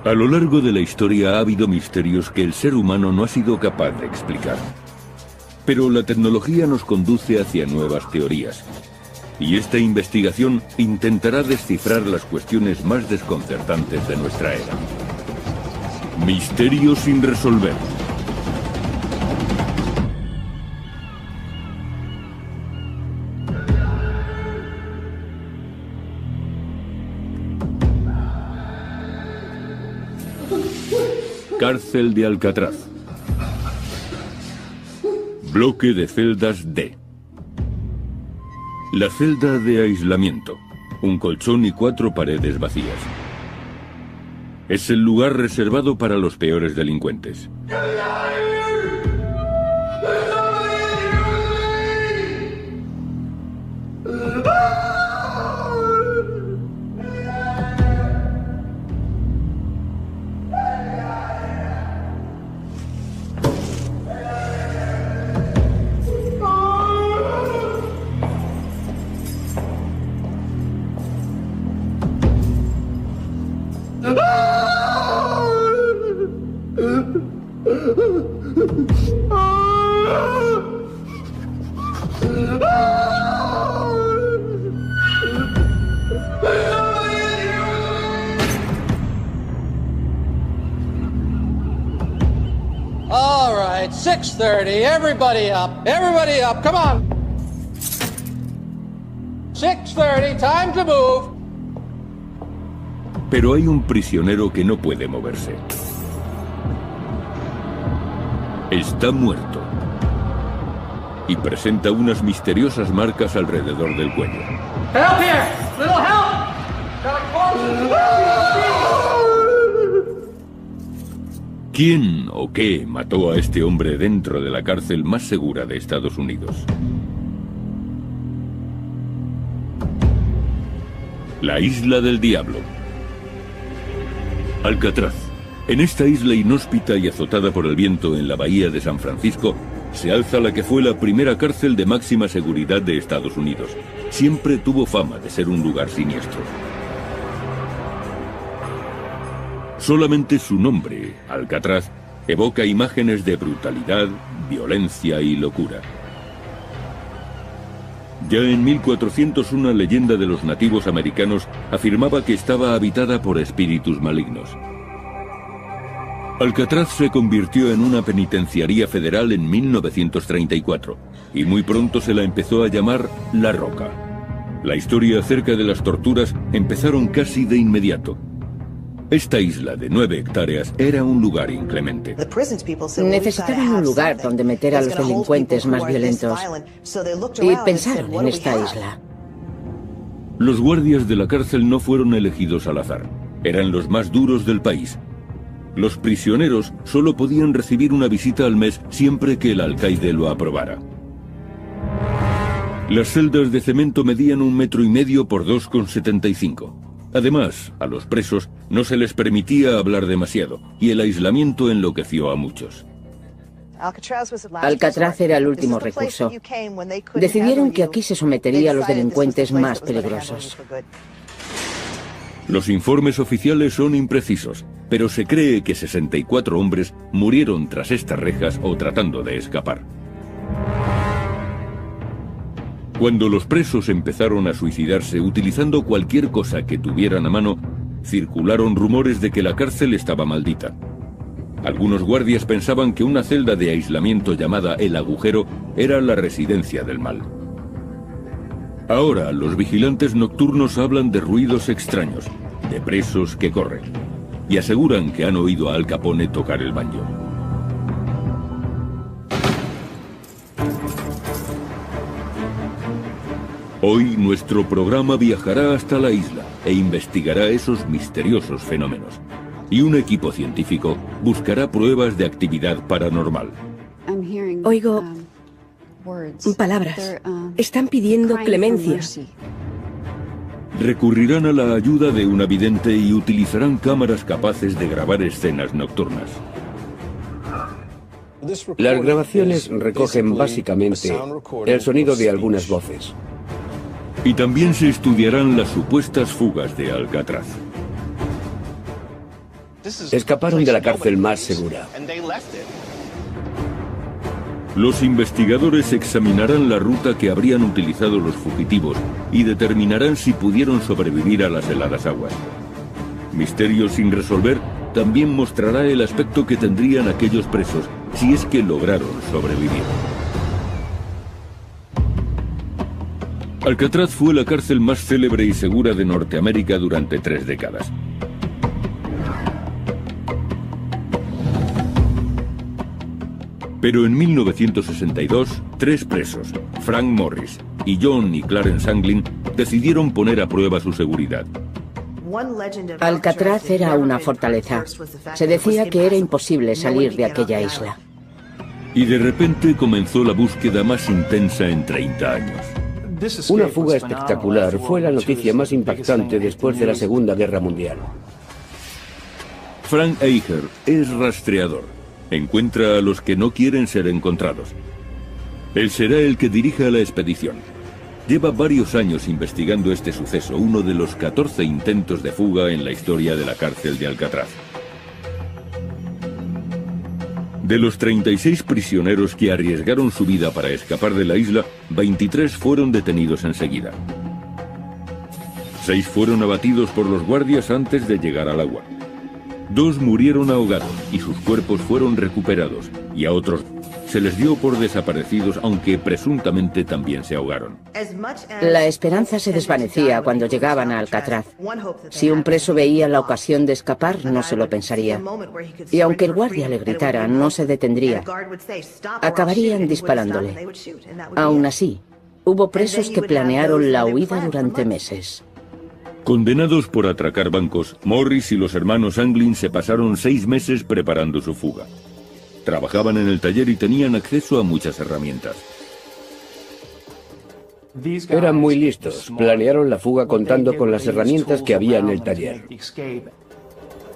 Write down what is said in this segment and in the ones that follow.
A lo largo de la historia ha habido misterios que el ser humano no ha sido capaz de explicar. Pero la tecnología nos conduce hacia nuevas teorías. Y esta investigación intentará descifrar las cuestiones más desconcertantes de nuestra era. Misterios sin resolver. Cárcel de Alcatraz. Bloque de celdas D. La celda de aislamiento. Un colchón y 4 paredes vacías. Es el lugar reservado para los peores delincuentes. All right, 6:30, everybody up, come on. 6:30, time to move. Pero hay un prisionero que no puede moverse. Está muerto. Y presenta unas misteriosas marcas alrededor del cuello. Help here! Little help! Got a ¿Quién o qué mató a este hombre dentro de la cárcel más segura de Estados Unidos? La Isla del Diablo. Alcatraz. En esta isla inhóspita y azotada por el viento en la bahía de San Francisco, se alza la que fue la primera cárcel de máxima seguridad de Estados Unidos. Siempre tuvo fama de ser un lugar siniestro. Solamente su nombre, Alcatraz, evoca imágenes de brutalidad, violencia y locura. Ya en 1400 una leyenda de los nativos americanos afirmaba que estaba habitada por espíritus malignos. Alcatraz se convirtió en una penitenciaría federal en 1934 y muy pronto se la empezó a llamar La Roca. La historia acerca de las torturas empezaron casi de inmediato. Esta isla de 9 hectáreas era un lugar inclemente. Necesitaban un lugar donde meter a los delincuentes más violentos y pensaron en esta isla. Los guardias de la cárcel no fueron elegidos al azar. Eran los más duros del país. Los prisioneros solo podían recibir una visita al mes siempre que el alcaide lo aprobara. Las celdas de cemento medían 1,5 metros por 2,75. Además, a los presos no se les permitía hablar demasiado, y el aislamiento enloqueció a muchos. Alcatraz era el último recurso. Decidieron que aquí se sometería a los delincuentes más peligrosos. Los informes oficiales son imprecisos, pero se cree que 64 hombres murieron tras estas rejas o tratando de escapar. Cuando los presos empezaron a suicidarse utilizando cualquier cosa que tuvieran a mano, circularon rumores de que la cárcel estaba maldita. Algunos guardias pensaban que una celda de aislamiento llamada El Agujero era la residencia del mal. Ahora los vigilantes nocturnos hablan de ruidos extraños, de presos que corren, y aseguran que han oído a Al Capone tocar el banjo. Hoy nuestro programa viajará hasta la isla e investigará esos misteriosos fenómenos. Y un equipo científico buscará pruebas de actividad paranormal. Oigo palabras. Están pidiendo clemencia. Recurrirán a la ayuda de una vidente y utilizarán cámaras capaces de grabar escenas nocturnas. Las grabaciones recogen básicamente el sonido de algunas voces. Y también se estudiarán las supuestas fugas de Alcatraz. Escaparon de la cárcel más segura. Los investigadores examinarán la ruta que habrían utilizado los fugitivos y determinarán si pudieron sobrevivir a las heladas aguas. Misterio sin resolver también mostrará el aspecto que tendrían aquellos presos si es que lograron sobrevivir. Alcatraz fue la cárcel más célebre y segura de Norteamérica durante 3 décadas. Pero en 1962, 3 presos, Frank Morris y John y Clarence Anglin, decidieron poner a prueba su seguridad. Alcatraz era una fortaleza. Se decía que era imposible salir de aquella isla. Y de repente comenzó la búsqueda más intensa en 30 años. Una fuga espectacular fue la noticia más impactante después de la Segunda Guerra Mundial. Frank Eicher es rastreador. Encuentra a los que no quieren ser encontrados. Él será el que dirija la expedición. Lleva varios años investigando este suceso, uno de los 14 intentos de fuga en la historia de la cárcel de Alcatraz. De los 36 prisioneros que arriesgaron su vida para escapar de la isla, 23 fueron detenidos enseguida. 6 fueron abatidos por los guardias antes de llegar al agua. 2 murieron ahogados y sus cuerpos fueron recuperados, y a otros se les dio por desaparecidos, aunque presuntamente también se ahogaron. La esperanza se desvanecía cuando llegaban a Alcatraz. Si un preso veía la ocasión de escapar, no se lo pensaría. Y aunque el guardia le gritara, no se detendría. Acabarían disparándole. Aún así, hubo presos que planearon la huida durante meses. Condenados por atracar bancos, Morris y los hermanos Anglin se pasaron 6 meses preparando su fuga. Trabajaban en el taller y tenían acceso a muchas herramientas. Eran muy listos. Planearon la fuga contando con las herramientas que había en el taller.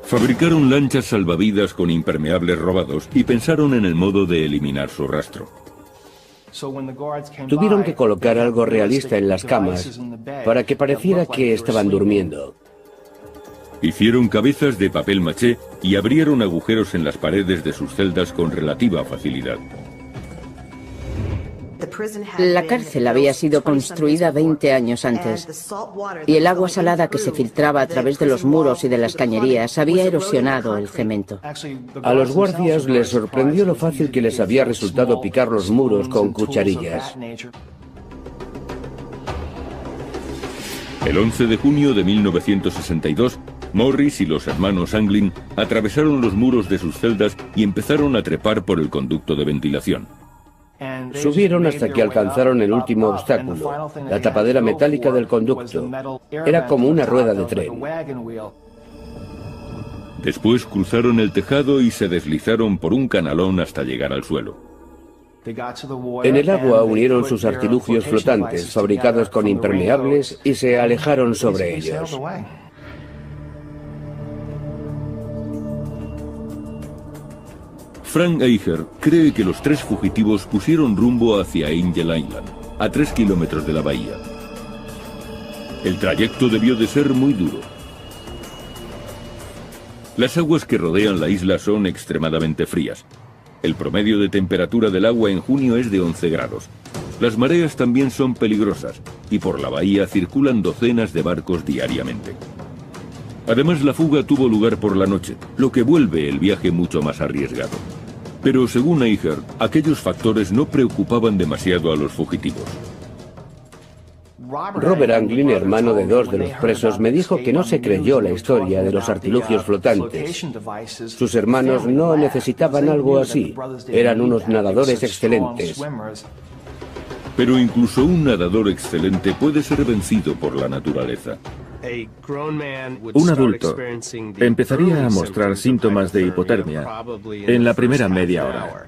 Fabricaron lanchas salvavidas con impermeables robados y pensaron en el modo de eliminar su rastro. Tuvieron que colocar algo realista en las camas para que pareciera que estaban durmiendo. Hicieron cabezas de papel maché y abrieron agujeros en las paredes de sus celdas con relativa facilidad. La cárcel había sido construida 20 años antes, y el agua salada que se filtraba a través de los muros y de las cañerías había erosionado el cemento. A los guardias les sorprendió lo fácil que les había resultado picar los muros con cucharillas. El 11 de junio de 1962, Morris y los hermanos Anglin atravesaron los muros de sus celdas y empezaron a trepar por el conducto de ventilación. Subieron hasta que alcanzaron el último obstáculo, la tapadera metálica del conducto. Era como una rueda de tren. Después cruzaron el tejado y se deslizaron por un canalón hasta llegar al suelo. En el agua unieron sus artilugios flotantes, fabricados con impermeables, y se alejaron sobre ellos. Frank Eicher cree que los 3 fugitivos pusieron rumbo hacia Angel Island, a 3 kilómetros de la bahía. El trayecto debió de ser muy duro. Las aguas que rodean la isla son extremadamente frías. El promedio de temperatura del agua en junio es de 11 grados. Las mareas también son peligrosas, y por la bahía circulan docenas de barcos diariamente. Además, la fuga tuvo lugar por la noche, lo que vuelve el viaje mucho más arriesgado. Pero según Eicher, aquellos factores no preocupaban demasiado a los fugitivos. Robert Anglin, hermano de 2 de los presos, me dijo que no se creyó la historia de los artilugios flotantes. Sus hermanos no necesitaban algo así. Eran unos nadadores excelentes. Pero incluso un nadador excelente puede ser vencido por la naturaleza. Un adulto empezaría a mostrar síntomas de hipotermia en la primera media hora.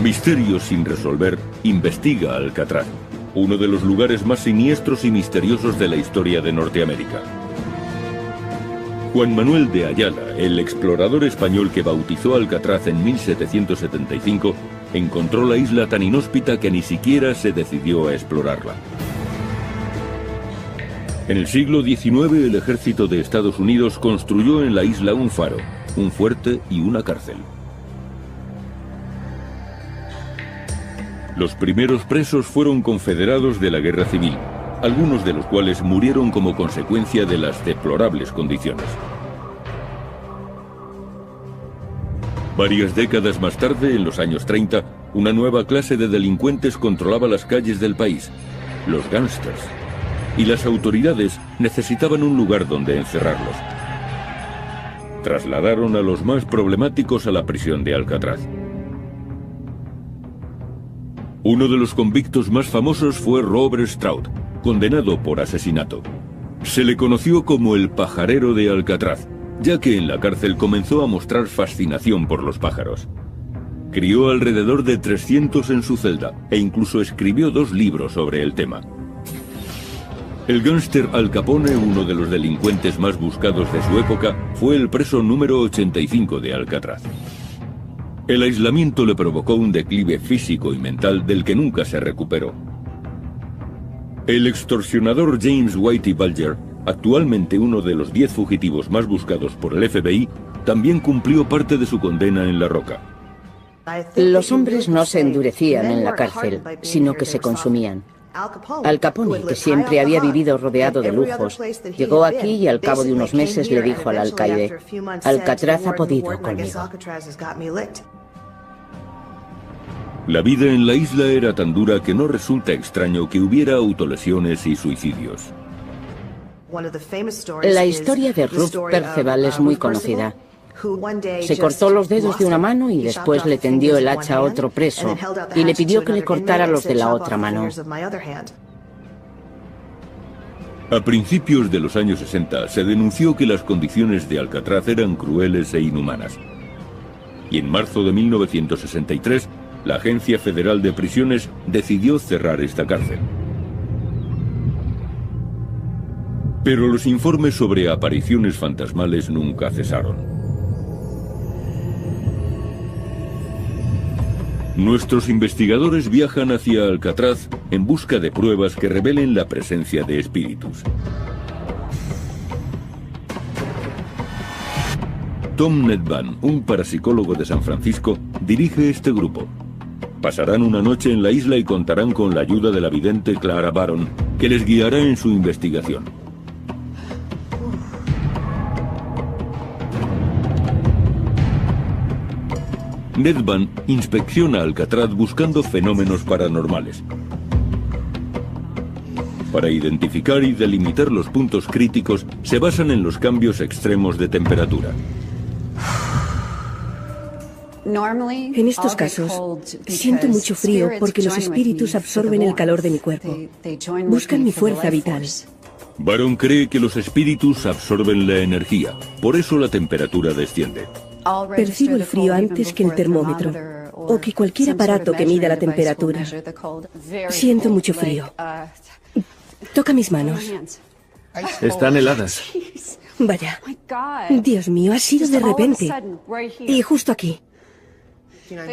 Misterio sin resolver investiga Alcatraz, uno de los lugares más siniestros y misteriosos de la historia de Norteamérica. Juan Manuel de Ayala, el explorador español que bautizó Alcatraz en 1775, encontró la isla tan inhóspita que ni siquiera se decidió a explorarla. En el siglo XIX, el ejército de Estados Unidos construyó en la isla un faro, un fuerte y una cárcel. Los primeros presos fueron confederados de la Guerra Civil, algunos de los cuales murieron como consecuencia de las deplorables condiciones. Varias décadas más tarde, en los años 30, una nueva clase de delincuentes controlaba las calles del país, los gángsters, y las autoridades necesitaban un lugar donde encerrarlos. Trasladaron a los más problemáticos a la prisión de Alcatraz. Uno de los convictos más famosos fue Robert Stroud, condenado por asesinato. Se le conoció como el pajarero de Alcatraz, ya que en la cárcel comenzó a mostrar fascinación por los pájaros. Crió alrededor de 300 en su celda e incluso escribió 2 libros sobre el tema. El gángster Al Capone, uno de los delincuentes más buscados de su época, fue el preso número 85 de Alcatraz. El aislamiento le provocó un declive físico y mental del que nunca se recuperó. El extorsionador James Whitey Bulger, actualmente uno de los 10 fugitivos más buscados por el FBI, también cumplió parte de su condena en La Roca. Los hombres no se endurecían en la cárcel, sino que se consumían. Al Capone, que siempre había vivido rodeado de lujos, llegó aquí y al cabo de unos meses le dijo al alcaide: Alcatraz ha podido conmigo. La vida en la isla era tan dura que no resulta extraño que hubiera autolesiones y suicidios. La historia de Ruth Perceval es muy conocida. Se cortó los dedos de una mano y después le tendió el hacha a otro preso y le pidió que le cortara los de la otra mano. A principios de los años 60 se denunció que las condiciones de Alcatraz eran crueles e inhumanas. Y en marzo de 1963, la Agencia Federal de Prisiones decidió cerrar esta cárcel. Pero los informes sobre apariciones fantasmales nunca cesaron. Nuestros investigadores viajan hacia Alcatraz en busca de pruebas que revelen la presencia de espíritus. Tom Nedban, un parapsicólogo de San Francisco, dirige este grupo. Pasarán una noche en la isla y contarán con la ayuda de la vidente Clara Baron, que les guiará en su investigación. Nedban inspecciona Alcatraz buscando fenómenos paranormales. Para identificar y delimitar los puntos críticos, se basan en los cambios extremos de temperatura. En estos casos, siento mucho frío porque los espíritus absorben el calor de mi cuerpo. Buscan mi fuerza vital. Baron cree que los espíritus absorben la energía, por eso la temperatura desciende. Percibo el frío antes que el termómetro o que cualquier aparato que mida la temperatura. Siento mucho frío. Toca mis manos. Están heladas. Vaya. Dios mío, ha sido de repente. Y justo aquí.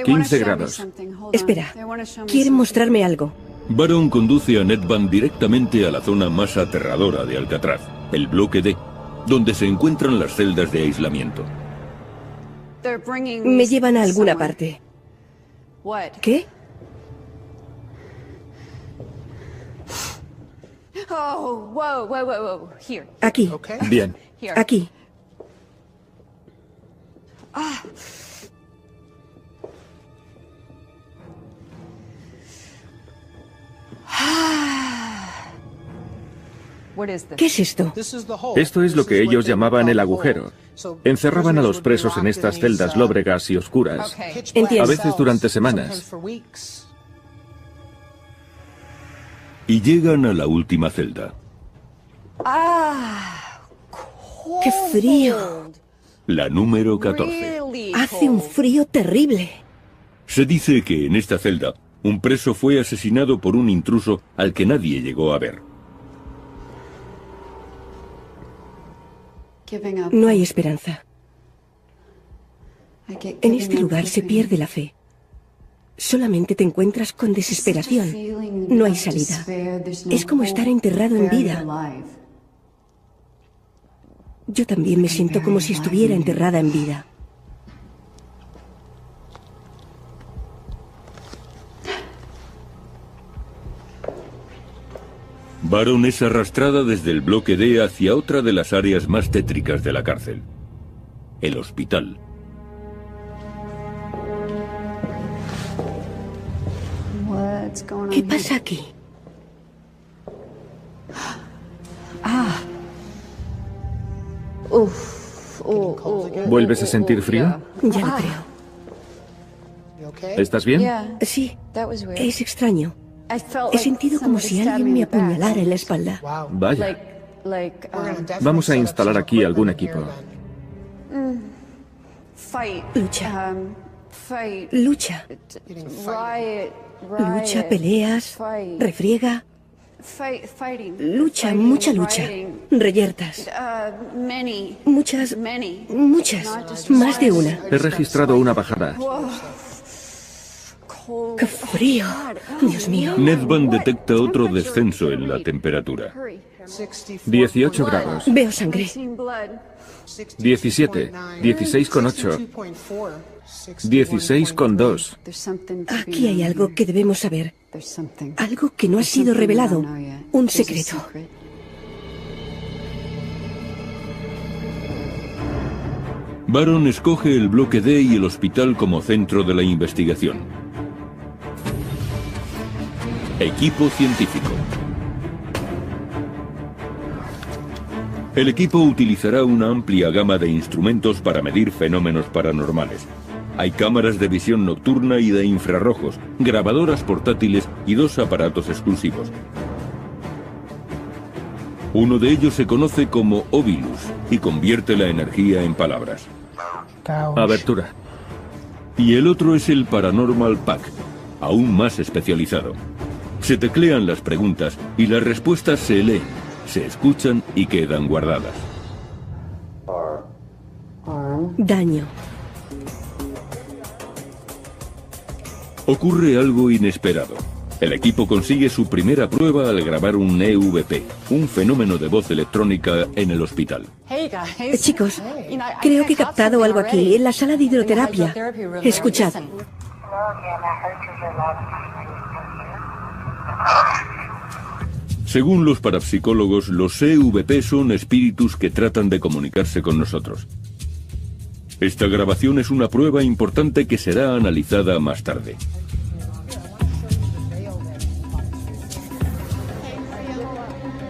15 grados. Espera, quieren mostrarme algo. Baron conduce a Nedban directamente a la zona más aterradora de Alcatraz, el bloque D, donde se encuentran las celdas de aislamiento. Me llevan a alguna parte. ¿Qué? Aquí. Bien. Aquí. ¿Qué es esto? Esto es lo que ellos llamaban el agujero. Encerraban a los presos en estas celdas lóbregas y oscuras, Entiendo. a veces durante semanas. Y llegan a la última celda. ¡Qué frío! La número 14. Hace un frío terrible. Se dice que en esta celda, un preso fue asesinado por un intruso al que nadie llegó a ver. No hay esperanza. En este lugar se pierde la fe. Solamente te encuentras con desesperación. No hay salida. Es como estar enterrado en vida. Yo también me siento como si estuviera enterrada en vida. Baron es arrastrada desde el bloque D hacia otra de las áreas más tétricas de la cárcel, el hospital. ¿Qué pasa aquí? ¿Vuelves a sentir frío? Ya lo creo. ¿Estás bien? Sí, es extraño. He sentido como si alguien me apuñalara en la espalda. Vaya. Vamos a instalar aquí algún equipo. Lucha. Lucha. Lucha, peleas, refriega. Lucha, mucha lucha. Reyertas. Muchas, más de una. He registrado una bajada. ¡Qué frío! Dios mío. Nedvan detecta otro descenso en la temperatura. 18 grados. Veo sangre. 17. 16,8. 16,2. Aquí hay algo que debemos saber. Algo que no ha sido revelado. Un secreto. Baron escoge el bloque D y el hospital como centro de la investigación. Equipo científico. El equipo utilizará una amplia gama de instrumentos para medir fenómenos paranormales. Hay cámaras de visión nocturna y de infrarrojos, grabadoras portátiles y 2 aparatos exclusivos. Uno de ellos se conoce como Ovilus y convierte la energía en palabras. Abertura. Y el otro es el Paranormal Pack, aún más especializado. Se teclean las preguntas y las respuestas se leen, se escuchan y quedan guardadas. Daño. Ocurre algo inesperado. El equipo consigue su primera prueba al grabar un EVP, un fenómeno de voz electrónica en el hospital. Chicos, creo que he captado algo aquí, en la sala de hidroterapia. Escuchad. Según los parapsicólogos, los EVP son espíritus que tratan de comunicarse con nosotros. Esta grabación es una prueba importante que será analizada más tarde.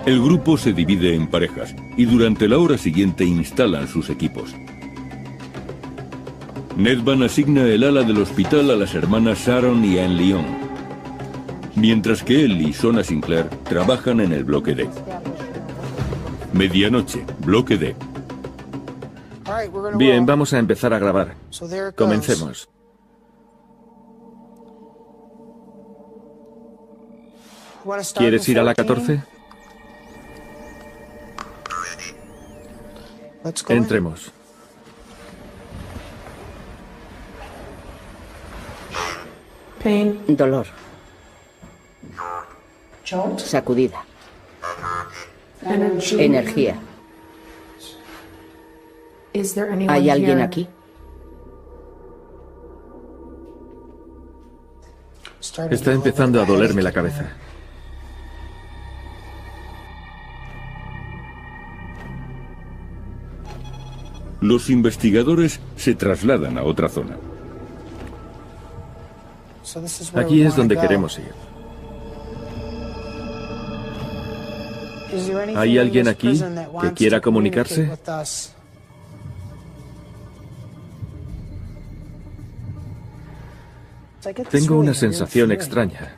El grupo se divide en parejas y durante la hora siguiente instalan sus equipos. Nedvan asigna el ala del hospital a las hermanas Sharon y Anne Lyon, mientras que él y Sona Sinclair trabajan en el bloque D. Medianoche, bloque D. Bien, vamos a empezar a grabar. Comencemos. ¿Quieres ir a la 14? Entremos. Dolor. Sacudida. Energía. ¿Hay alguien aquí? Está empezando a dolerme la cabeza. Los investigadores se trasladan a otra zona. Aquí es donde queremos ir. ¿Hay alguien aquí que quiera comunicarse? Tengo una sensación extraña,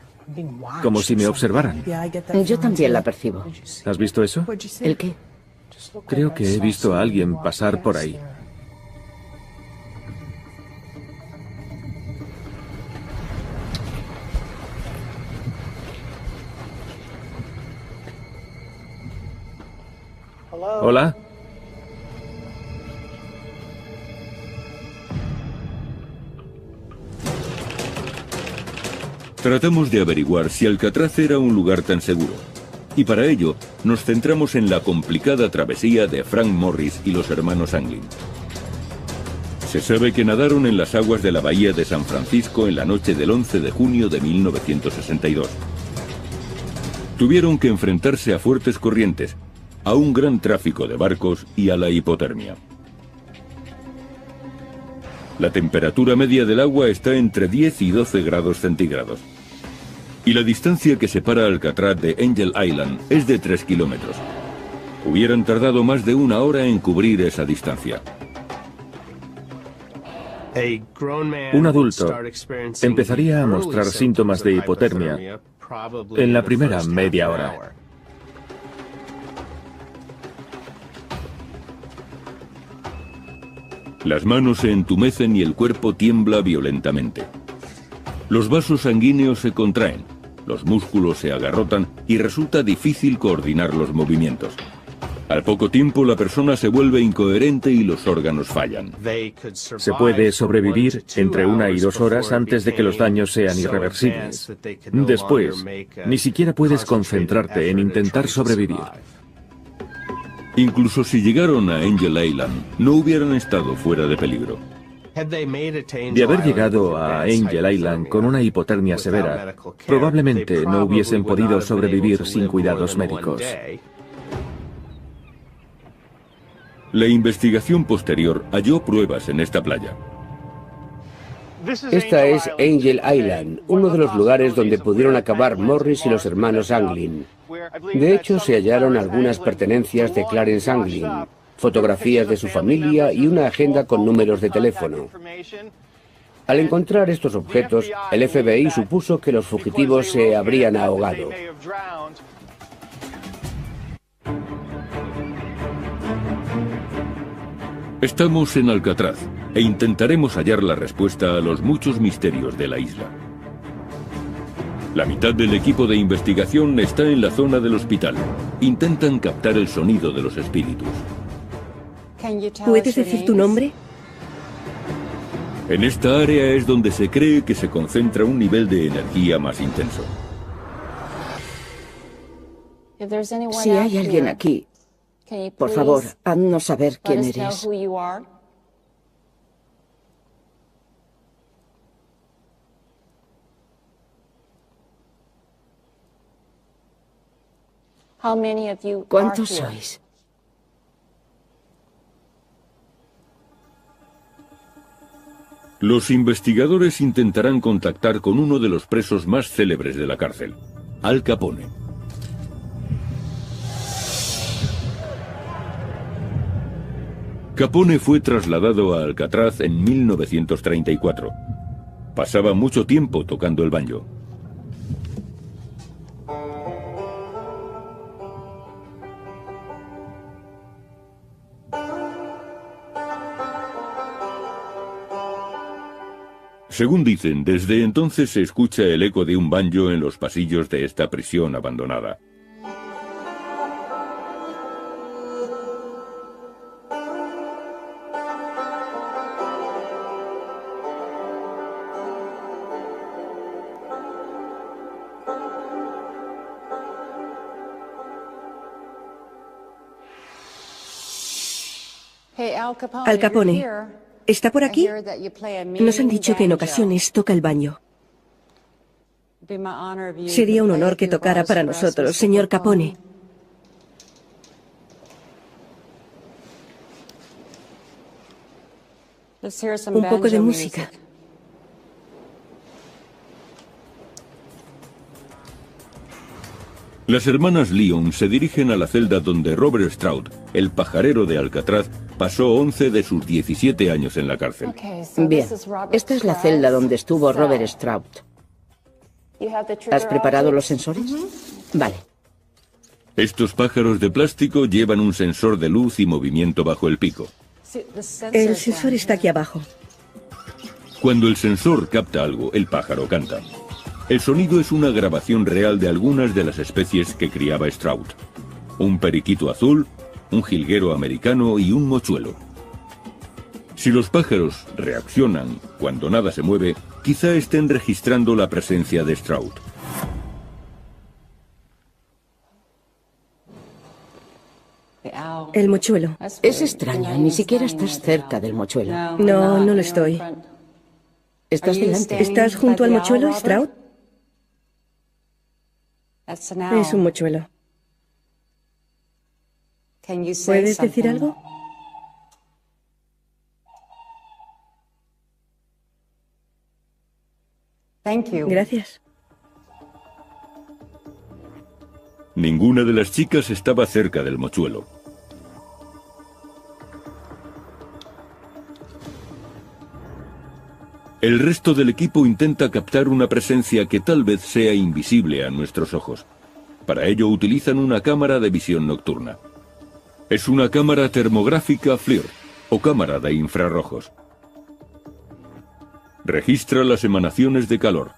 como si me observaran. Yo también la percibo. ¿Has visto eso? ¿El qué? Creo que he visto a alguien pasar por ahí. Hola. Tratamos de averiguar si Alcatraz era un lugar tan seguro. Y para ello, nos centramos en la complicada travesía de Frank Morris y los hermanos Anglin. Se sabe que nadaron en las aguas de la bahía de San Francisco en la noche del 11 de junio de 1962. Tuvieron que enfrentarse a fuertes corrientes, a un gran tráfico de barcos y a la hipotermia. La temperatura media del agua está entre 10 y 12 grados centígrados. Y la distancia que separa Alcatraz de Angel Island es de 3 kilómetros. Hubieran tardado más de 1 hora en cubrir esa distancia. Un adulto empezaría a mostrar síntomas de hipotermia en la primera media hora. Las manos se entumecen y el cuerpo tiembla violentamente. Los vasos sanguíneos se contraen, los músculos se agarrotan y resulta difícil coordinar los movimientos. Al poco tiempo la persona se vuelve incoherente y los órganos fallan. Se puede sobrevivir entre 1 y 2 horas antes de que los daños sean irreversibles. Después, ni siquiera puedes concentrarte en intentar sobrevivir. Incluso si llegaron a Angel Island, no hubieran estado fuera de peligro. De haber llegado a Angel Island con una hipotermia severa, probablemente no hubiesen podido sobrevivir sin cuidados médicos. La investigación posterior halló pruebas en esta playa. Esta es Angel Island, uno de los lugares donde pudieron acabar Morris y los hermanos Anglin. De hecho, se hallaron algunas pertenencias de Clarence Anglin, fotografías de su familia y una agenda con números de teléfono. Al encontrar estos objetos, el FBI supuso que los fugitivos se habrían ahogado. Estamos en Alcatraz e intentaremos hallar la respuesta a los muchos misterios de la isla. La mitad del equipo de investigación está en la zona del hospital. Intentan captar el sonido de los espíritus. ¿Puedes decir tu nombre? En esta área es donde se cree que se concentra un nivel de energía más intenso. Si hay alguien aquí, por favor, haznos saber quién eres. ¿Cuántos sois? Los investigadores intentarán contactar con uno de los presos más célebres de la cárcel, Al Capone. Capone fue trasladado a Alcatraz en 1934. Pasaba mucho tiempo tocando el banjo. Según dicen, desde entonces se escucha el eco de un banjo en los pasillos de esta prisión abandonada. Al Capone, ¿está por aquí? Nos han dicho que en ocasiones toca el baño. Sería un honor que tocara para nosotros, señor Capone. Un poco de música. Las hermanas Lyon se dirigen a la celda donde Robert Stroud, el pajarero de Alcatraz, pasó 11 de sus 17 años en la cárcel. Bien, esta es la celda donde estuvo Robert Stroud. ¿Has preparado los sensores? Vale. Estos pájaros de plástico llevan un sensor de luz y movimiento bajo el pico. El sensor está aquí abajo. Cuando el sensor capta algo, el pájaro canta. El sonido es una grabación real de algunas de las especies que criaba Stroud. Un periquito azul, un jilguero americano y un mochuelo. Si los pájaros reaccionan cuando nada se mueve, quizá estén registrando la presencia de Stroud. El mochuelo. Es extraño, ni siquiera estás cerca del mochuelo. No, no lo estoy. Estás delante. ¿Estás junto al mochuelo, Stroud? Es un mochuelo. ¿Puedes decir algo? Gracias. Ninguna de las chicas estaba cerca del mochuelo. El resto del equipo intenta captar una presencia que tal vez sea invisible a nuestros ojos. Para ello utilizan una cámara de visión nocturna. Es una cámara termográfica FLIR, o cámara de infrarrojos. Registra las emanaciones de calor.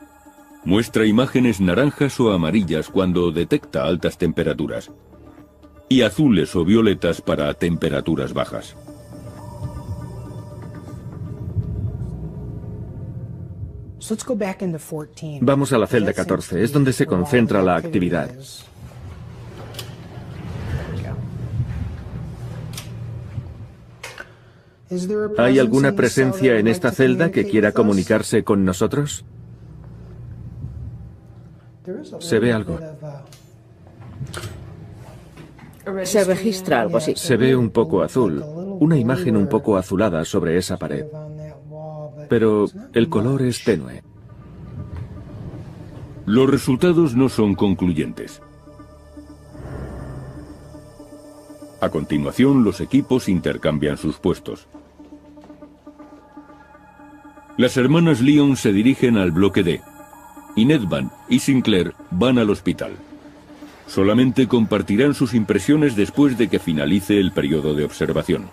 Muestra imágenes naranjas o amarillas cuando detecta altas temperaturas. Y azules o violetas para temperaturas bajas. Vamos a la celda 14, es donde se concentra la actividad. ¿Hay alguna presencia en esta celda que quiera comunicarse con nosotros? Se ve algo. Se registra algo así. Se ve un poco azul, una imagen un poco azulada sobre esa pared. Pero el color es tenue. Los resultados no son concluyentes. A continuación, los equipos intercambian sus puestos. Las hermanas Lyon se dirigen al bloque D, y Nedvan y Sinclair van al hospital. Solamente compartirán sus impresiones después de que finalice el periodo de observación.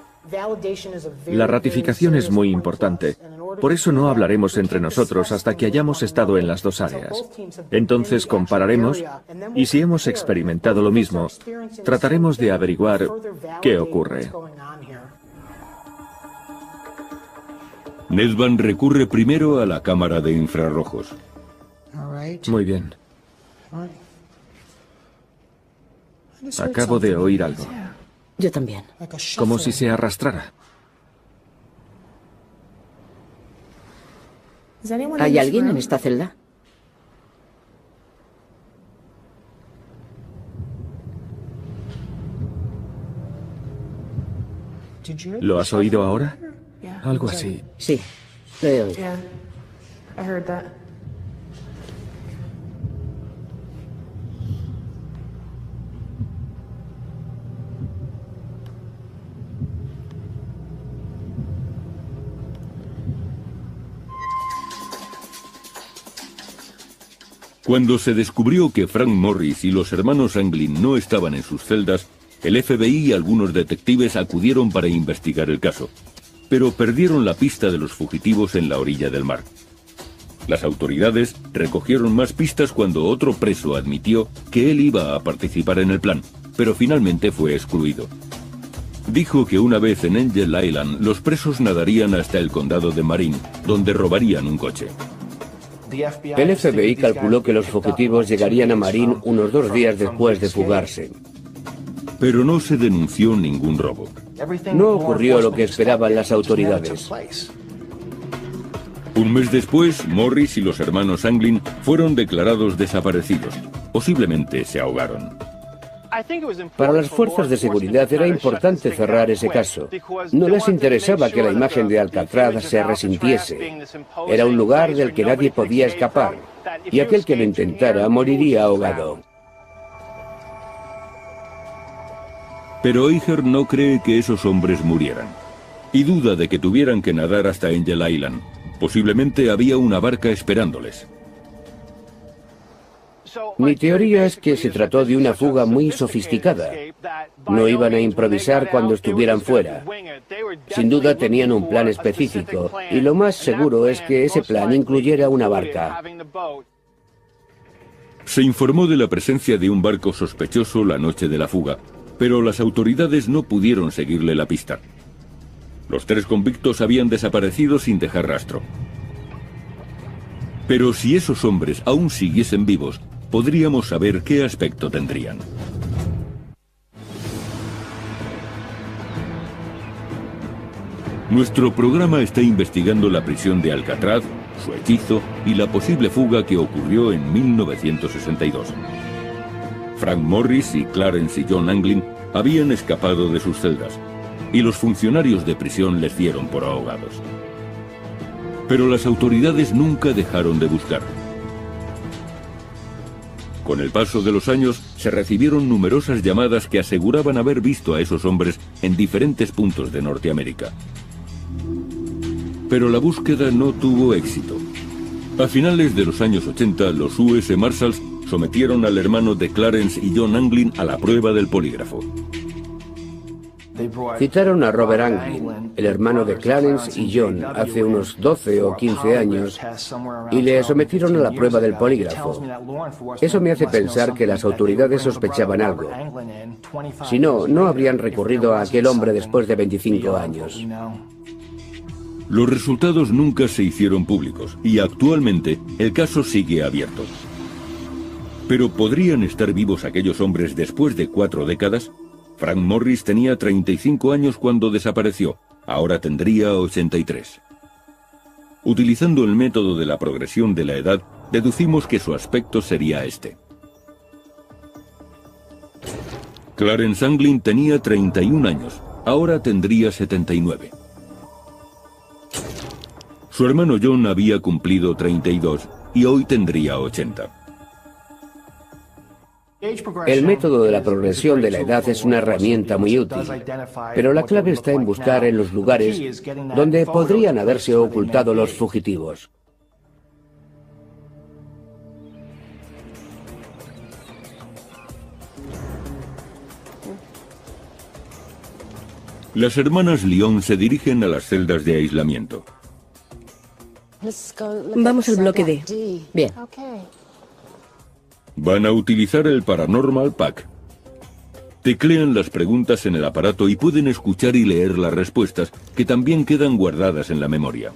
La ratificación es muy importante. Por eso no hablaremos entre nosotros hasta que hayamos estado en las dos áreas. Entonces compararemos y si hemos experimentado lo mismo, trataremos de averiguar qué ocurre. Nedvan recurre primero a la cámara de infrarrojos. Muy bien. Acabo de oír algo. Yo también. Como si se arrastrara. ¿Hay alguien en esta celda? ¿Lo has oído ahora? Algo así. Sí, lo he oído. Cuando se descubrió que Frank Morris y los hermanos Anglin no estaban en sus celdas, el FBI y algunos detectives acudieron para investigar el caso, pero perdieron la pista de los fugitivos en la orilla del mar. Las autoridades recogieron más pistas cuando otro preso admitió que él iba a participar en el plan, pero finalmente fue excluido. Dijo que una vez en Angel Island, los presos nadarían hasta el condado de Marin, donde robarían un coche. El FBI calculó que los fugitivos llegarían a Marin unos 2 días después de fugarse. Pero no se denunció ningún robo. No ocurrió lo que esperaban las autoridades. Un mes después, Morris y los hermanos Anglin fueron declarados desaparecidos. Posiblemente se ahogaron. Para las fuerzas de seguridad era importante cerrar ese caso. No les interesaba que la imagen de Alcatraz se resintiese. Era un lugar del que nadie podía escapar, y aquel que lo intentara moriría ahogado. Pero Eicher no cree que esos hombres murieran, y duda de que tuvieran que nadar hasta Angel Island. Posiblemente había una barca esperándoles. Mi teoría es que se trató de una fuga muy sofisticada. No iban a improvisar cuando estuvieran fuera. Sin duda tenían un plan específico, y lo más seguro es que ese plan incluyera una barca. Se informó de la presencia de un barco sospechoso la noche de la fuga, pero las autoridades no pudieron seguirle la pista. Los 3 convictos habían desaparecido sin dejar rastro. Pero si esos hombres aún siguiesen vivos, podríamos saber qué aspecto tendrían. Nuestro programa está investigando la prisión de Alcatraz, su hechizo y la posible fuga que ocurrió en 1962. Frank Morris y Clarence y John Anglin habían escapado de sus celdas, y los funcionarios de prisión les dieron por ahogados. Pero las autoridades nunca dejaron de buscar. Con el paso de los años, se recibieron numerosas llamadas que aseguraban haber visto a esos hombres en diferentes puntos de Norteamérica. Pero la búsqueda no tuvo éxito. A finales de los años 80, los US Marshals sometieron al hermano de Clarence y John Anglin a la prueba del polígrafo. Citaron a Robert Anglin, el hermano de Clarence y John, hace unos 12 o 15 años, y le sometieron a la prueba del polígrafo. Eso me hace pensar que las autoridades sospechaban algo. Si no, no habrían recurrido a aquel hombre después de 25 años. Los resultados nunca se hicieron públicos, y actualmente el caso sigue abierto. ¿Pero podrían estar vivos aquellos hombres después de 4 décadas? Frank Morris tenía 35 años cuando desapareció, ahora tendría 83. Utilizando el método de la progresión de la edad, deducimos que su aspecto sería este. Clarence Anglin tenía 31 años, ahora tendría 79. Su hermano John había cumplido 32 y hoy tendría 80. El método de la progresión de la edad es una herramienta muy útil, pero la clave está en buscar en los lugares donde podrían haberse ocultado los fugitivos. Las hermanas Lyon se dirigen a las celdas de aislamiento. Vamos al bloque D. Bien. Van a utilizar el Paranormal Pack. Teclean las preguntas en el aparato y pueden escuchar y leer las respuestas, que también quedan guardadas en la memoria.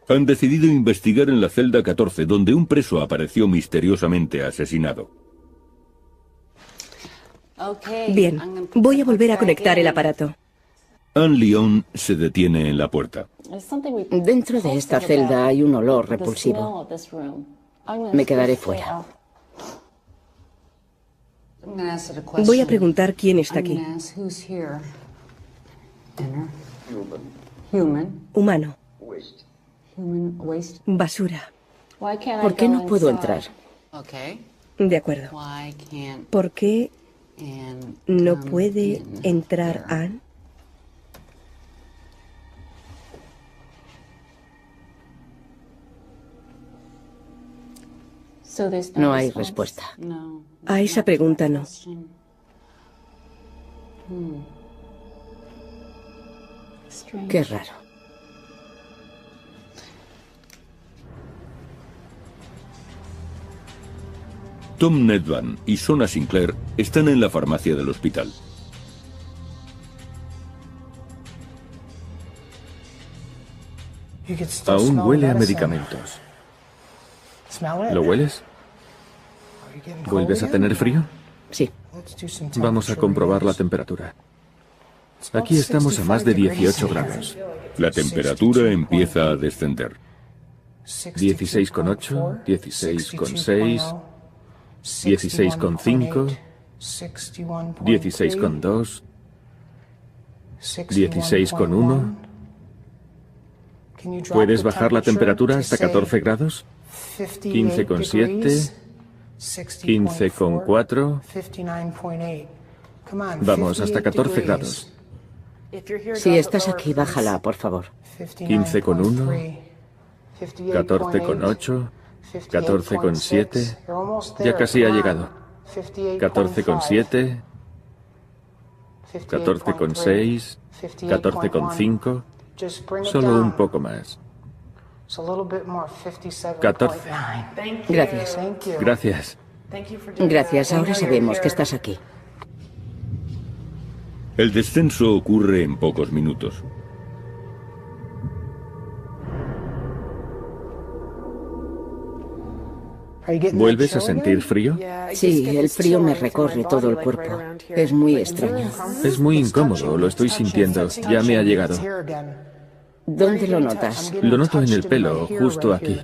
Han decidido investigar en la celda 14, donde un preso apareció misteriosamente asesinado. Bien, voy a volver a conectar el aparato. Anne Lyon se detiene en la puerta. Dentro de esta celda hay un olor repulsivo. Me quedaré fuera. Voy a preguntar quién está aquí. Humano. Basura. ¿Por qué no puedo entrar? De acuerdo. ¿Por qué no puede entrar Anne? No hay respuesta. A esa pregunta no. Qué raro. Tom Nedvan y Sona Sinclair están en la farmacia del hospital. Aún huele a medicamentos. ¿Lo hueles? ¿Vuelves a tener frío? Sí. Vamos a comprobar la temperatura. Aquí estamos a más de 18 grados. La temperatura empieza a descender. 16,8, 16,6, 16,5, 16,2, 16,1. ¿Puedes bajar la temperatura hasta 14 grados? 15,7, 15,4. Vamos, hasta 14 grados. Si estás aquí, bájala, por favor. 15,1, 14,8, 14,7. Ya casi ha llegado. 14,7, 14,6, 14,5. Solo un poco más. 14. Gracias. Gracias. Gracias, ahora sabemos que estás aquí. El descenso ocurre en pocos minutos. ¿Vuelves a sentir frío? Sí, el frío me recorre todo el cuerpo. Es muy extraño. Es muy incómodo, lo estoy sintiendo. Ya me ha llegado. ¿Dónde lo notas? Lo noto en el pelo, justo aquí.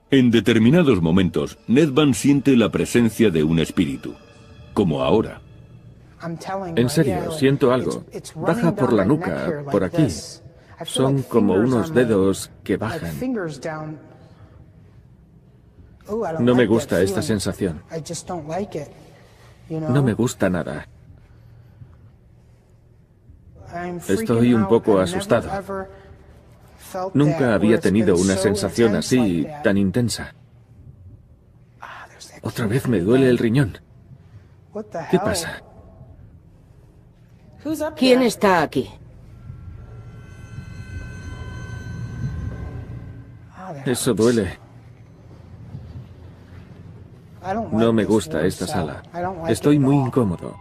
En determinados momentos, Nedvan siente la presencia de un espíritu, como ahora. En serio, siento algo. Baja por la nuca, por aquí. Son como unos dedos que bajan. No me gusta esta sensación. No me gusta nada. Estoy un poco asustado. Nunca había tenido una sensación así, tan intensa. Otra vez me duele el riñón. ¿Qué pasa? ¿Quién está aquí? Eso duele. No me gusta esta sala. Estoy muy incómodo.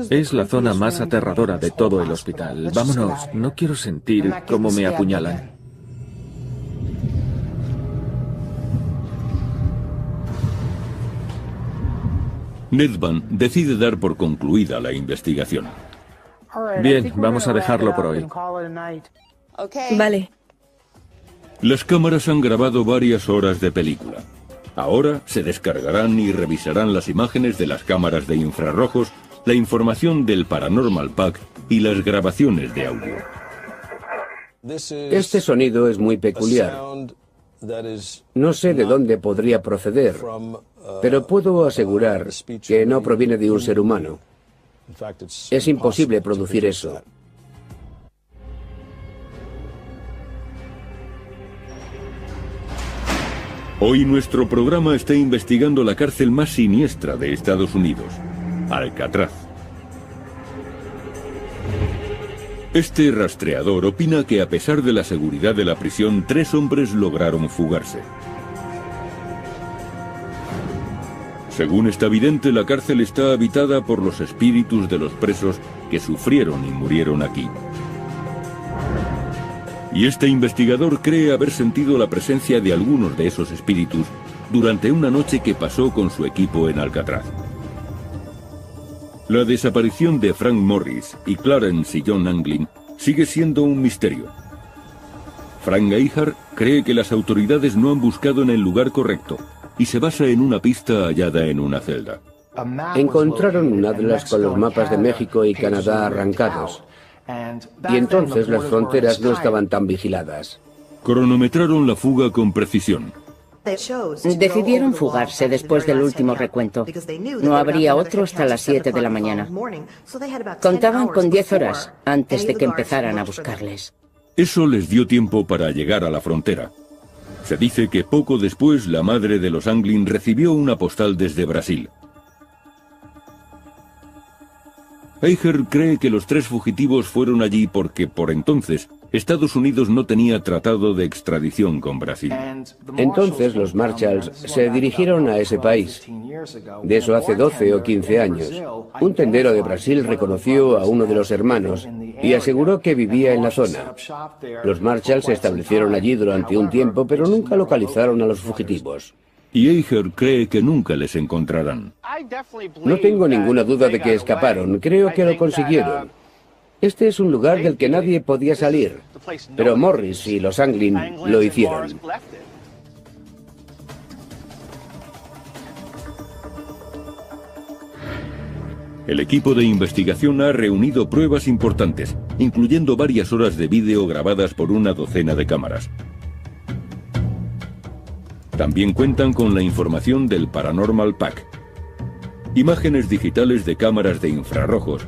Es la zona más aterradora de todo el hospital. Vámonos, no quiero sentir cómo me apuñalan. Nedvan decide dar por concluida la investigación. Bien, vamos a dejarlo por hoy. Vale. Las cámaras han grabado varias horas de película. Ahora se descargarán y revisarán las imágenes de las cámaras de infrarrojos, la información del Paranormal Pack y las grabaciones de audio. Este sonido es muy peculiar. No sé de dónde podría proceder, pero puedo asegurar que no proviene de un ser humano. Es imposible producir eso. Hoy nuestro programa está investigando la cárcel más siniestra de Estados Unidos, Alcatraz. Este rastreador opina que a pesar de la seguridad de la prisión, 3 hombres lograron fugarse. Según está evidente, la cárcel está habitada por los espíritus de los presos que sufrieron y murieron aquí. Y este investigador cree haber sentido la presencia de algunos de esos espíritus durante una noche que pasó con su equipo en Alcatraz. La desaparición de Frank Morris y Clarence y John Anglin sigue siendo un misterio. Frank Geiger cree que las autoridades no han buscado en el lugar correcto y se basa en una pista hallada en una celda. Encontraron un atlas con los mapas de México y Canadá arrancados. Y entonces las fronteras no estaban tan vigiladas. Cronometraron la fuga con precisión. Decidieron fugarse después del último recuento. No habría otro hasta las 7 de la mañana. Contaban con 10 horas antes de que empezaran a buscarles. Eso les dio tiempo para llegar a la frontera. Se dice que poco después la madre de los Anglin recibió una postal desde Brasil. Geiger cree que los 3 fugitivos fueron allí porque, por entonces, Estados Unidos no tenía tratado de extradición con Brasil. Entonces los Marshalls se dirigieron a ese país. De eso hace 12 o 15 años. Un tendero de Brasil reconoció a uno de los hermanos y aseguró que vivía en la zona. Los Marshalls se establecieron allí durante un tiempo, pero nunca localizaron a los fugitivos. Y Geiger cree que nunca les encontrarán. No tengo ninguna duda de que escaparon. Creo que lo consiguieron. Este es un lugar del que nadie podía salir, pero Morris y los Anglin lo hicieron. El equipo de investigación ha reunido pruebas importantes, incluyendo varias horas de vídeo grabadas por una docena de cámaras. También cuentan con la información del Paranormal Pack, imágenes digitales de cámaras de infrarrojos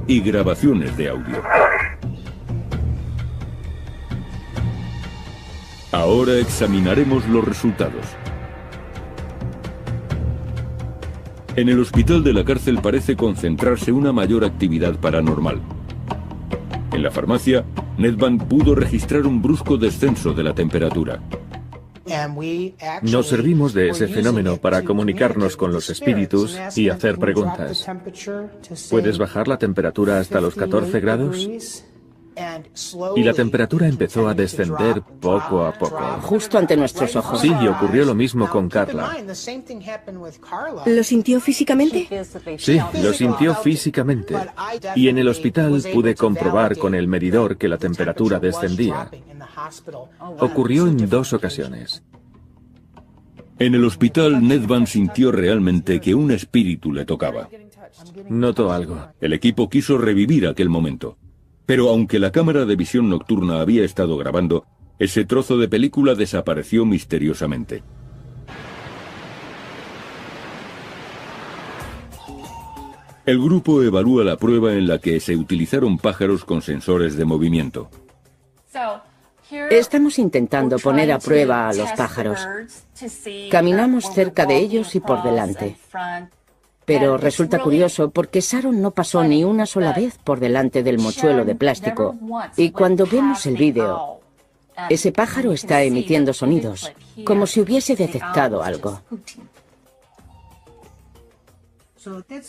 y grabaciones de audio. Ahora examinaremos los resultados. En el hospital de la cárcel parece concentrarse una mayor actividad paranormal. En la farmacia, Nedvan pudo registrar un brusco descenso de la temperatura. Nos servimos de ese fenómeno para comunicarnos con los espíritus y hacer preguntas. ¿Puedes bajar la temperatura hasta los 14 grados? Y la temperatura empezó a descender poco a poco. Justo ante nuestros ojos. Sí, y ocurrió lo mismo con Carla. ¿Lo sintió físicamente? Sí, lo sintió físicamente. Y en el hospital pude comprobar con el medidor que la temperatura descendía. Ocurrió en 2 ocasiones. En el hospital, Nedvan sintió realmente que un espíritu le tocaba. Notó algo. El equipo quiso revivir aquel momento. Pero aunque la cámara de visión nocturna había estado grabando, ese trozo de película desapareció misteriosamente. El grupo evalúa la prueba en la que se utilizaron pájaros con sensores de movimiento. Estamos intentando poner a prueba a los pájaros. Caminamos cerca de ellos y por delante. Pero resulta curioso porque Sharon no pasó ni una sola vez por delante del mochuelo de plástico. Y cuando vemos el vídeo, ese pájaro está emitiendo sonidos, como si hubiese detectado algo.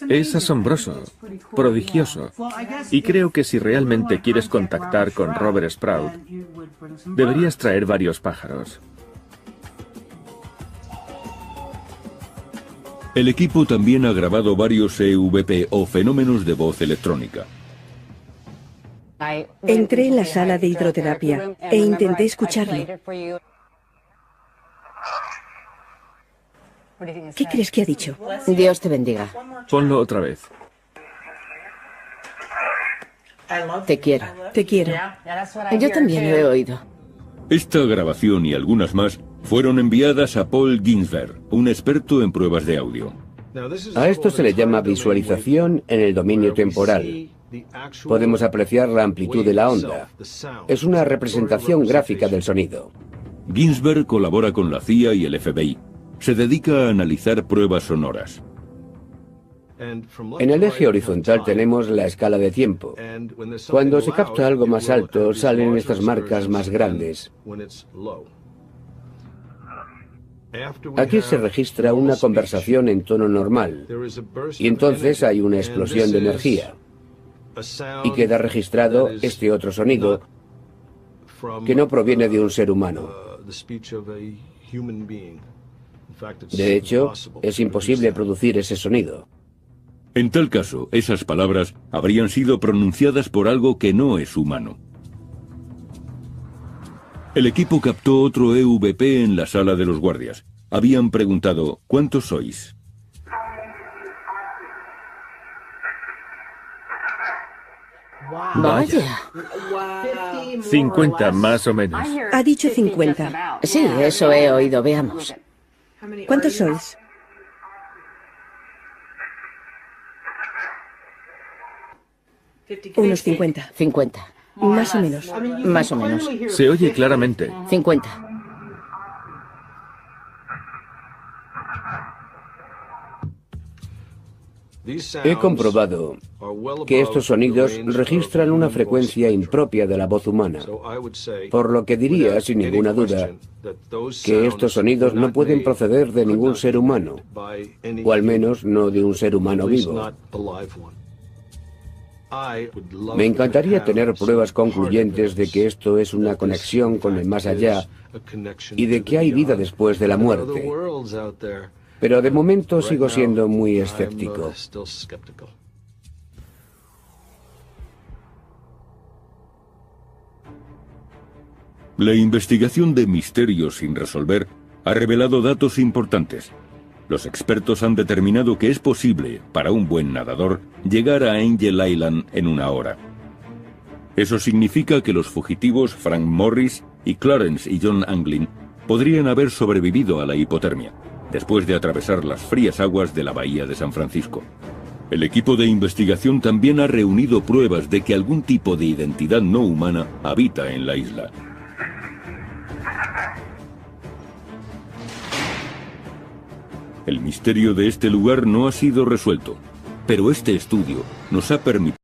Es asombroso, prodigioso. Y creo que si realmente quieres contactar con Robert Sprout, deberías traer varios pájaros. El equipo también ha grabado varios EVP o fenómenos de voz electrónica. Entré en la sala de hidroterapia e intenté escucharlo. ¿Qué crees que ha dicho? Dios te bendiga. Ponlo otra vez. Te quiero. Te quiero. Yo también lo he oído. Esta grabación y algunas más fueron enviadas a Paul Ginsberg, un experto en pruebas de audio. A esto se le llama visualización en el dominio temporal. Podemos apreciar la amplitud de la onda. Es una representación gráfica del sonido. Ginsberg colabora con la CIA y el FBI. Se dedica a analizar pruebas sonoras. En el eje horizontal tenemos la escala de tiempo. Cuando se capta algo más alto, salen estas marcas más grandes. Aquí se registra una conversación en tono normal, y entonces hay una explosión de energía, y queda registrado este otro sonido, que no proviene de un ser humano. De hecho, es imposible producir ese sonido. En tal caso, esas palabras habrían sido pronunciadas por algo que no es humano. El equipo captó otro EVP en la sala de los guardias. Habían preguntado, ¿cuántos sois? Vaya. 50 más o menos. Ha dicho 50. Sí, eso he oído. Veamos. ¿Cuántos sois? Unos 50. 50. Más o menos. Más o menos. Se oye claramente. 50. He comprobado que estos sonidos registran una frecuencia impropia de la voz humana, por lo que diría, sin ninguna duda, que estos sonidos no pueden proceder de ningún ser humano, o al menos no de un ser humano vivo. Me encantaría tener pruebas concluyentes de que esto es una conexión con el más allá y de que hay vida después de la muerte. Pero de momento sigo siendo muy escéptico. La investigación de misterios sin resolver ha revelado datos importantes. Los expertos han determinado que es posible, para un buen nadador, llegar a Angel Island en 1 hora. Eso significa que los fugitivos Frank Morris y Clarence y John Anglin podrían haber sobrevivido a la hipotermia, después de atravesar las frías aguas de la bahía de San Francisco. El equipo de investigación también ha reunido pruebas de que algún tipo de identidad no humana habita en la isla. El misterio de este lugar no ha sido resuelto, pero este estudio nos ha permitido